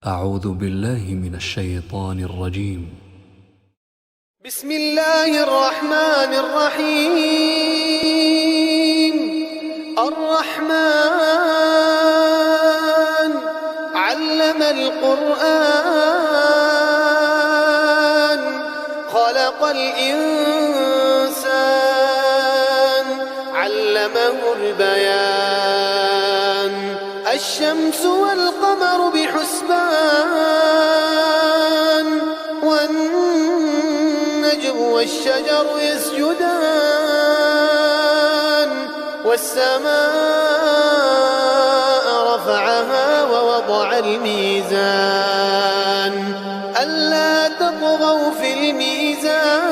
أعوذ بالله من الشيطان الرجيم. بسم الله الرحمن الرحيم. الرحمن علم القرآن خلق الإنسان علمه البيان. الشمس والقمر بحسبان والنجم والشجر يسجدان والسماء رفعها ووضع الميزان ألا تطغوا في الميزان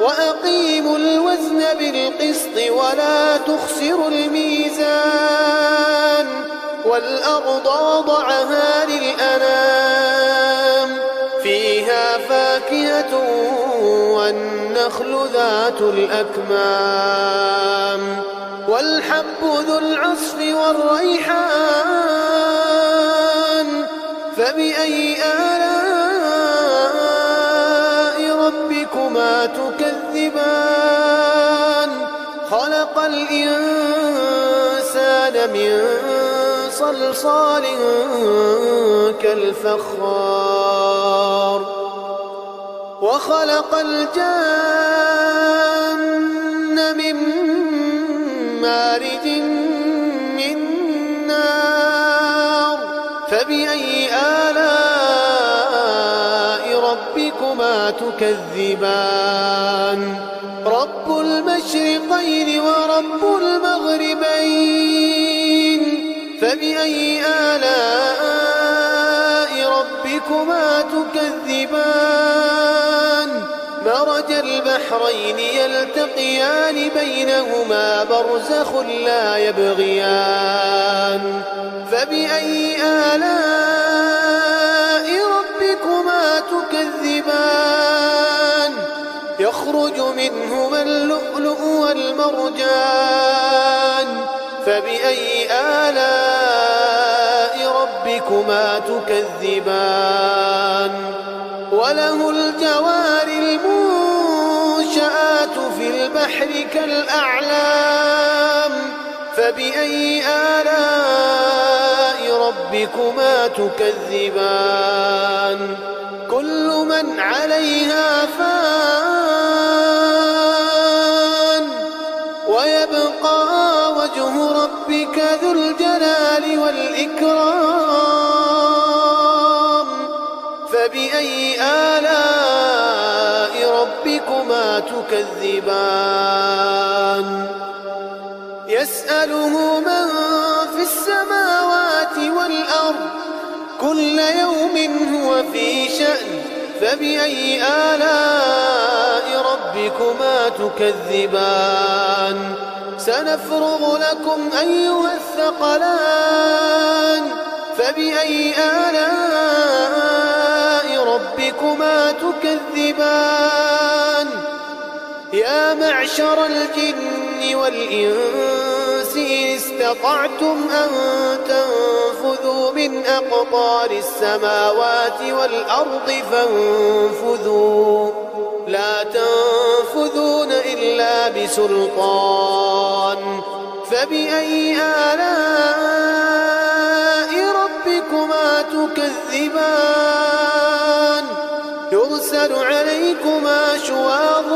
وأقيموا الوزن بالقسط ولا تخسروا الميزان. والأرض وضعها للأنام فيها فاكهة والنخل ذات الأكمام والحب ذو العصف والريحان. فبأي آلاء ربكما تكذبان. خلق الإنسان من صلصال كالفخار وخلق الجن من مارج من نار. فبأي آلاء ربكما تكذبان. رب المشرقين ورب المغربين. فبأي آلاء ربكما تكذبان. مرج البحرين يلتقيان بينهما برزخ لا يبغيان. فبأي آلاء ربكما تكذبان. يخرج منهما اللؤلؤ والمرجان. فبأي آلاء ربكما تكذبان. وله الجوار المنشآت في البحر كالأعلام. فبأي آلاء ربكما تكذبان. كل من عليها فان ويبقى وجه ربك ذو الجلال والإكرام. فبأي آلاء ربكما تكذبان. يسأله من في السماوات والأرض كل يوم هو في شأن. فبأي آلاء ربكما تكذبان. سنفرغ لكم أيها الثقلان. فبأي آلاء ربكما تكذبان. يا معشر الجن والإنس إن استطعتم أن تنفذوا من أقطار السماوات والأرض فانفذوا لا تنفذون إلا بسلطان. فبأي آلاء ربكما تكذبان. يرسل عليكما شواظ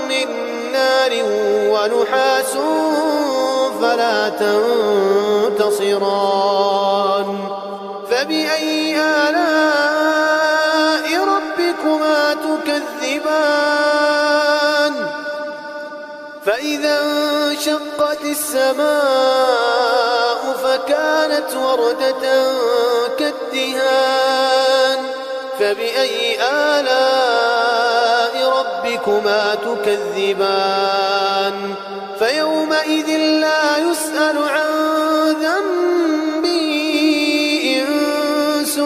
من نار ونحاس فلا تنتصران. فبأي آلاء ربكما تكذبان. فإذا انشقت السماء فكانت وردة كالدهان. فبأي آلاء ربكما تكذبان. فيومئذ لا يسأل عن ذنبه إنس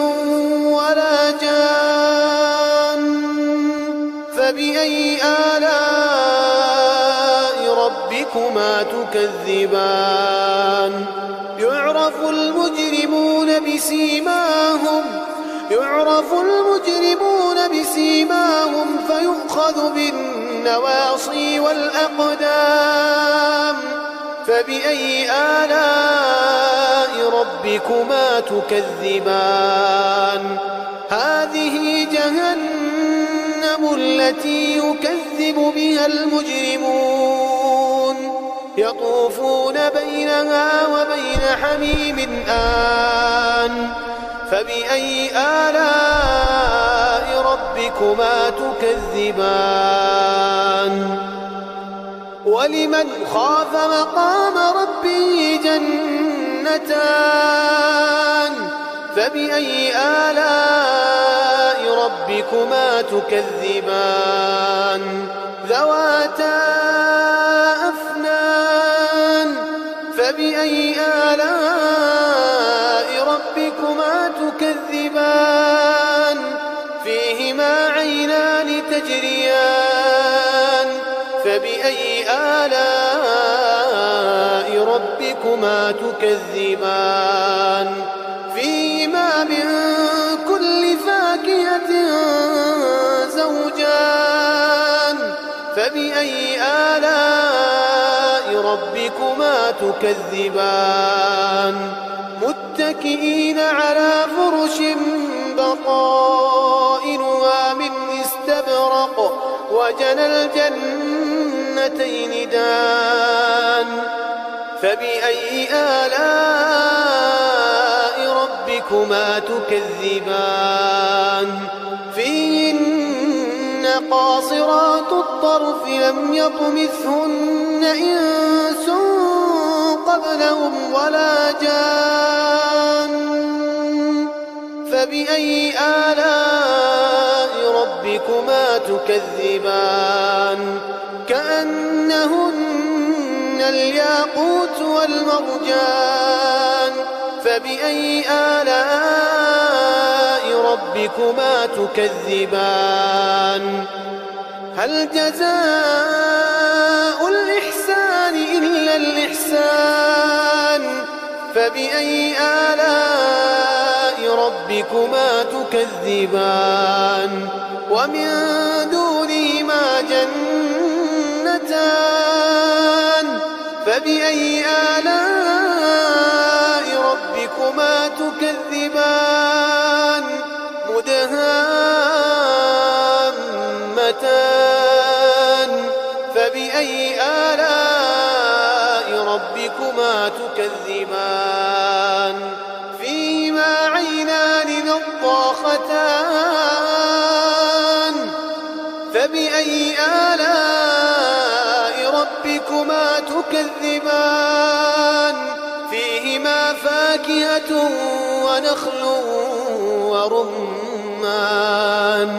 ولا جان. فبأي آلاء ربكما تكذبان. يعرف المجرمون يعرف المجرمون بسيماهم فيؤخذ بالنواصي والأقدام. فبأي آلاء ربكما تكذبان؟ هذه جهنم التي يكذب بها المجرمون يطوفون بينها وبين حميم آن. فبأي آلاء ربكما تكذبان؟ ولمن خاف مقام ربه جنتان. فبأي آلاء ربكما تكذبان؟ ذواتا أفنان. فبأي آلاء ربكما تكذبان؟ فيهما عينان تجريان. فبأي آلاء ربكما تكذبان؟ فيهما من كل فاكهة زوجان. فبأي آلاء ربكما تكذبان؟ متكئين على فرش بطائنها من استبرق وجنى الجنتين دان. فبأي آلاء ربكما تكذبان؟ فيهن قاصرات الطرف لم يطمثهن إنس قبلهم ولا جان. فبأي آلاء ربكما تكذبان؟ كأنهن الياقوت والمرجان. فبأي آلاء ربكما تكذبان؟ هل جزاء الإحسان إلا الإحسان؟ فبأي آلاء ربكما تكذبان؟ ومن دونهما جنتان. فبأي آلاء ربكما تكذبان؟ مدهامتان. فبأي آلاء ربكما تكذبان؟ فيهما عينان نضاختان. فبأي آلاء ربكما تكذبان؟ فيهما فاكهة ونخل ورمان.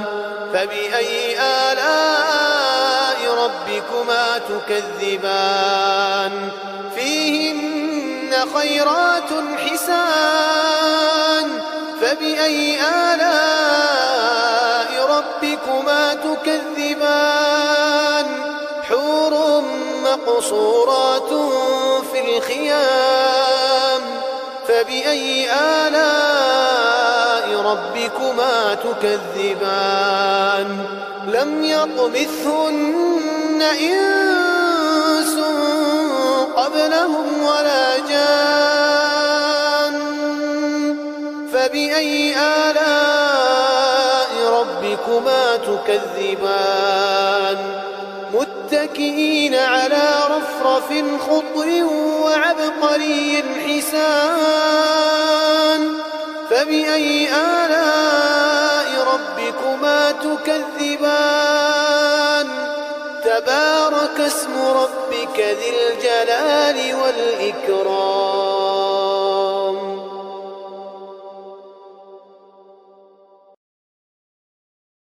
فبأي آلاء ربكما تكذبان؟ فيهن خيرات حسان. فبأي آلاء ربكما تكذبان؟ حور مقصورات في الخيام. فبأي آلاء ربكما تكذبان؟ لم يطمثهن إنس قبلهم ولا جان. فبأي آلاء ربكما تكذبان؟ متكئين على رفرف خضر وعبقري حسان. فبأي آلاء ربكما تكذبان؟ تبارك اسم ربك ذي الجلال والإكرام.